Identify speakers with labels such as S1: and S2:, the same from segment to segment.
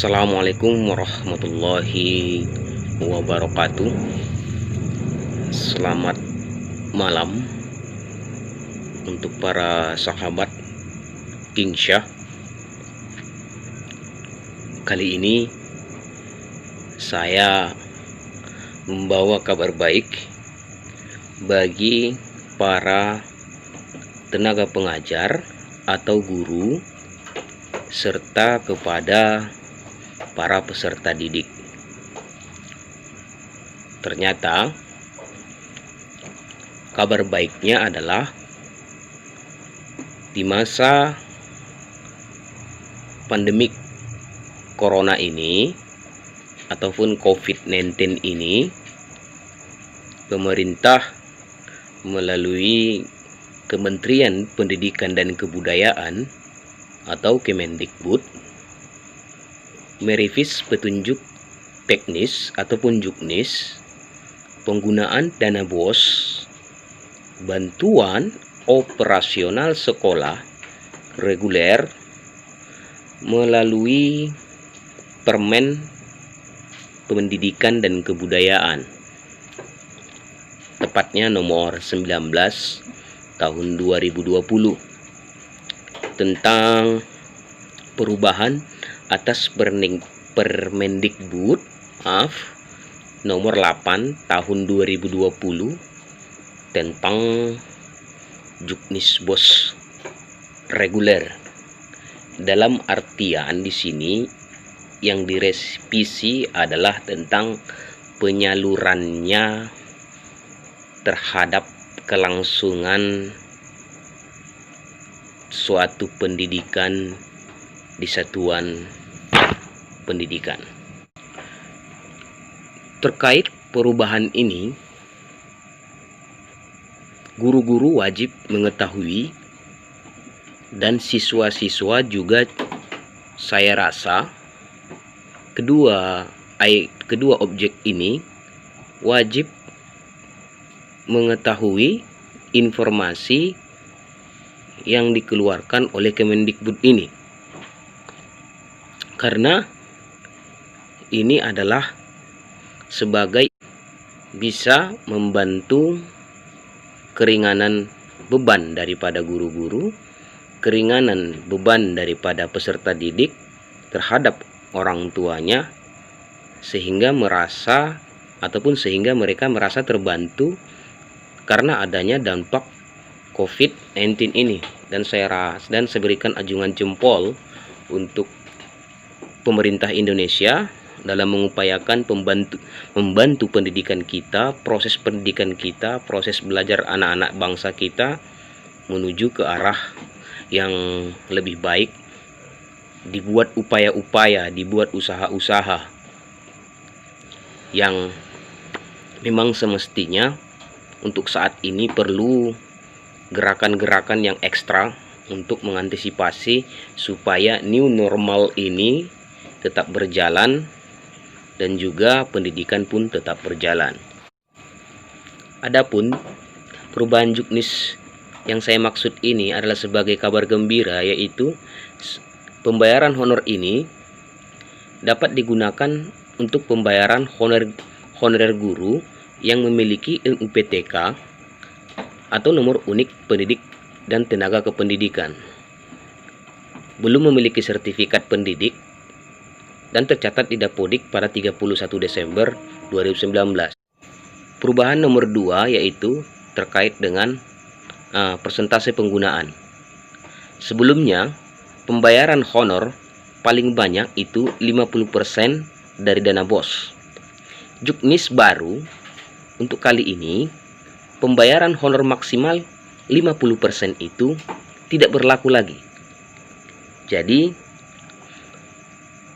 S1: Assalamualaikum warahmatullahi wabarakatuh. Selamat malam untuk para sahabat King Syah. Kali ini saya membawa kabar baik bagi para tenaga pengajar atau guru serta kepada para peserta didik. Ternyata kabar baiknya adalah di masa pandemik corona ini ataupun COVID-19 ini, pemerintah melalui Kementerian Pendidikan dan Kebudayaan atau Kemendikbud merevisi petunjuk teknis ataupun juknis penggunaan dana BOS bantuan operasional sekolah reguler melalui Permen Pendidikan dan Kebudayaan, tepatnya nomor 19 tahun 2020 tentang perubahan atas Permendikbud nomor 8 tahun 2020 tentang juknis BOS reguler. Dalam artian di sini yang direvisi adalah tentang penyalurannya terhadap kelangsungan suatu pendidikan di satuan pendidikan. Terkait perubahan ini, guru-guru wajib mengetahui dan siswa-siswa juga, saya rasa kedua objek ini wajib mengetahui informasi yang dikeluarkan oleh Kemendikbud ini, karena ini adalah sebagai bisa membantu keringanan beban daripada guru-guru, keringanan beban daripada peserta didik terhadap orang tuanya, sehingga mereka merasa terbantu karena adanya dampak COVID-19 ini. Dan saya berikan ajungan jempol untuk pemerintah Indonesia dalam mengupayakan membantu pendidikan kita, proses pendidikan kita, proses belajar anak-anak bangsa kita menuju ke arah yang lebih baik. Dibuat upaya-upaya, dibuat usaha-usaha yang memang semestinya untuk saat ini perlu gerakan-gerakan yang ekstra untuk mengantisipasi supaya new normal ini tetap berjalan dan juga pendidikan pun tetap berjalan. Adapun perubahan juknis yang saya maksud ini adalah sebagai kabar gembira, yaitu pembayaran honor ini dapat digunakan untuk pembayaran honorer guru yang memiliki NUPTK atau nomor unik pendidik dan tenaga kependidikan, belum memiliki sertifikat pendidik dan tercatat di Dapodik pada 31 Desember 2019. Perubahan nomor 2 yaitu terkait dengan persentase penggunaan. Sebelumnya, pembayaran honor paling banyak itu 50% dari dana BOS. Juknis baru untuk kali ini, pembayaran honor maksimal 50% itu tidak berlaku lagi. Jadi,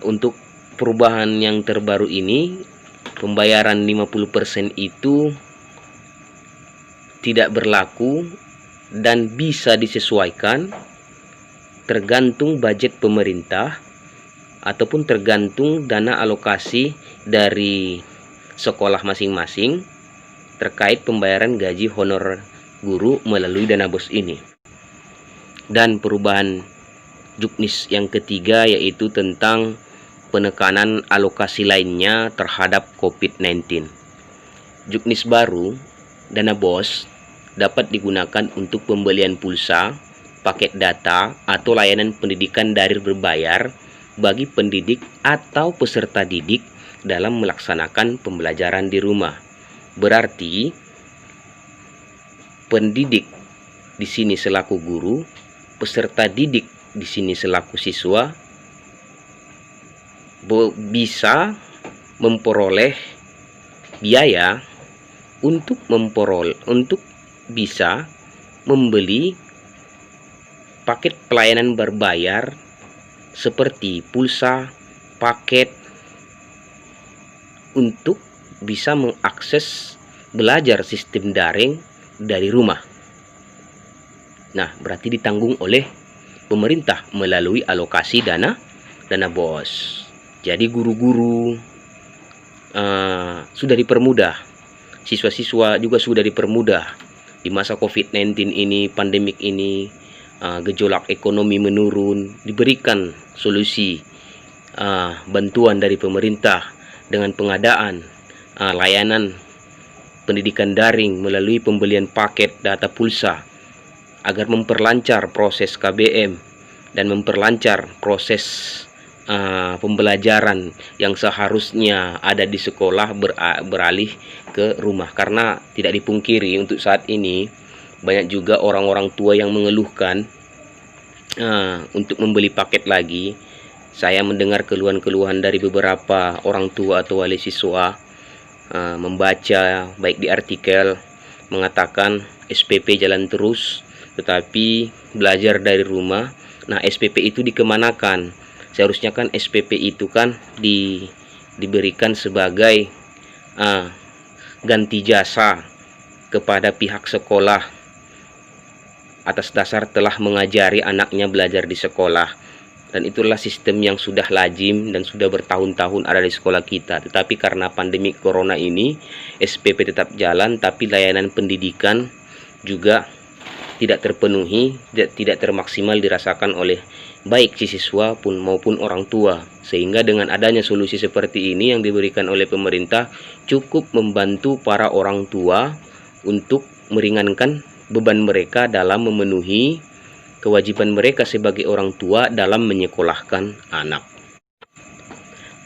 S1: untuk perubahan yang terbaru ini, pembayaran 50% itu tidak berlaku dan bisa disesuaikan tergantung budget pemerintah ataupun tergantung dana alokasi dari sekolah masing-masing terkait pembayaran gaji honor guru melalui dana BOS ini. Dan perubahan juknis yang ketiga yaitu tentang penekanan alokasi lainnya terhadap COVID-19. Juknis baru, dana BOS, dapat digunakan untuk pembelian pulsa, paket data, atau layanan pendidikan daring berbayar bagi pendidik atau peserta didik dalam melaksanakan pembelajaran di rumah. Berarti, pendidik di sini selaku guru, peserta didik di sini selaku siswa bisa memperoleh biaya untuk bisa membeli paket pelayanan berbayar seperti pulsa, paket untuk bisa mengakses belajar sistem daring dari rumah. Nah, berarti ditanggung oleh pemerintah melalui alokasi dana BOS. Jadi guru-guru sudah dipermudah, siswa-siswa juga sudah dipermudah di masa COVID-19 ini, pandemik ini, gejolak ekonomi menurun, diberikan solusi bantuan dari pemerintah dengan pengadaan layanan pendidikan daring melalui pembelian paket data pulsa agar memperlancar proses KBM dan memperlancar proses pembelajaran yang seharusnya ada di sekolah beralih ke rumah. Karena tidak dipungkiri untuk saat ini banyak juga orang-orang tua yang mengeluhkan untuk membeli paket lagi. Saya mendengar keluhan-keluhan dari beberapa orang tua atau wali siswa, membaca baik di artikel mengatakan SPP jalan terus tetapi belajar dari rumah. Nah, SPP itu dikemanakan? Seharusnya kan SPP itu kan diberikan sebagai ganti jasa kepada pihak sekolah atas dasar telah mengajari anaknya belajar di sekolah, dan itulah sistem yang sudah lazim dan sudah bertahun-tahun ada di sekolah kita. Tetapi karena pandemi corona ini, SPP tetap jalan tapi layanan pendidikan juga tidak terpenuhi, tidak termaksimal dirasakan oleh baik siswa pun maupun orang tua. Sehingga dengan adanya solusi seperti ini yang diberikan oleh pemerintah cukup membantu para orang tua untuk meringankan beban mereka dalam memenuhi kewajiban mereka sebagai orang tua dalam menyekolahkan anak.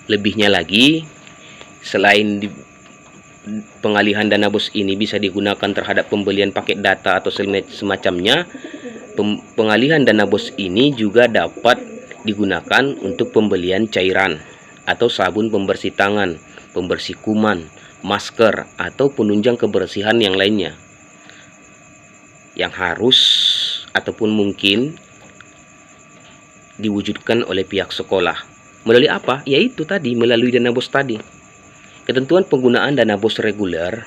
S1: Lebihnya lagi, selain pengalihan dana BOS ini bisa digunakan terhadap pembelian paket data atau semacamnya, pengalihan dana BOS ini juga dapat digunakan untuk pembelian cairan atau sabun pembersih tangan, pembersih kuman, masker, atau penunjang kebersihan yang lainnya yang harus ataupun mungkin diwujudkan oleh pihak sekolah. Melalui apa? Yaitu tadi melalui dana BOS tadi. Ketentuan penggunaan dana BOS reguler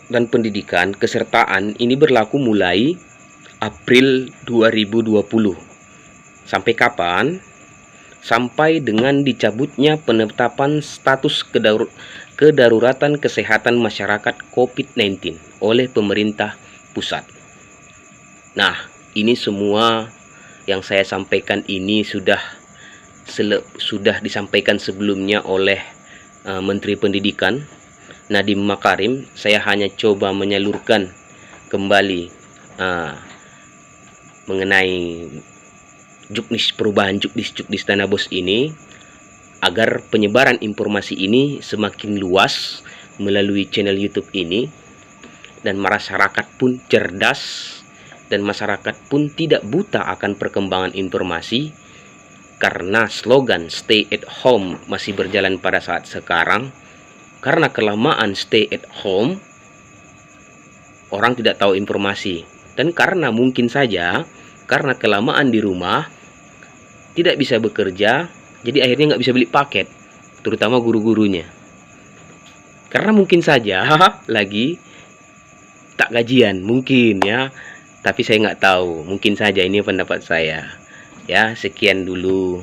S1: dan pendidikan kesertaan ini berlaku mulai April 2020. Sampai kapan? Sampai dengan dicabutnya penetapan status kedaruratan kesehatan masyarakat COVID-19 oleh pemerintah pusat. Nah, ini semua yang saya sampaikan ini sudah disampaikan sebelumnya oleh Menteri Pendidikan Nadiem Makarim. Saya hanya coba menyalurkan kembali mengenai perubahan juknis dana BOS ini agar penyebaran informasi ini semakin luas melalui channel YouTube ini, dan masyarakat pun cerdas dan masyarakat pun tidak buta akan perkembangan informasi. Karena slogan stay at home masih berjalan pada saat sekarang, karena kelamaan stay at home orang tidak tahu informasi, dan karena mungkin saja karena kelamaan di rumah tidak bisa bekerja, jadi akhirnya nggak bisa beli paket, terutama guru-gurunya. Karena mungkin saja lagi tak gajian, mungkin ya, tapi saya nggak tahu, mungkin saja, ini pendapat saya. Ya, sekian dulu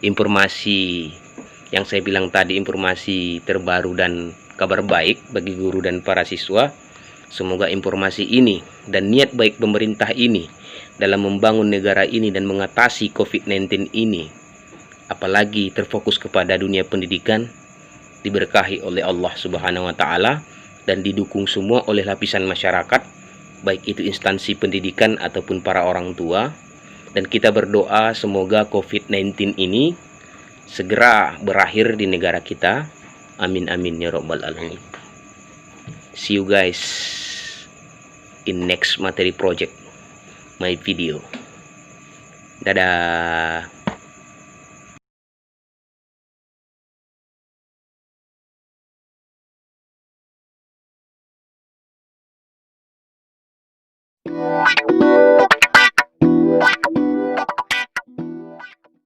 S1: informasi yang saya bilang tadi, informasi terbaru dan kabar baik bagi guru dan para siswa. Semoga informasi ini dan niat baik pemerintah ini dalam membangun negara ini dan mengatasi COVID-19 ini apalagi terfokus kepada dunia pendidikan, diberkahi oleh Allah Subhanahu wa taala dan didukung semua oleh lapisan masyarakat, baik itu instansi pendidikan ataupun para orang tua. Dan kita berdoa semoga COVID-19 ini segera berakhir di negara kita. Amin amin ya rabbal alamin. See you guys in next materi project my video. Dadah.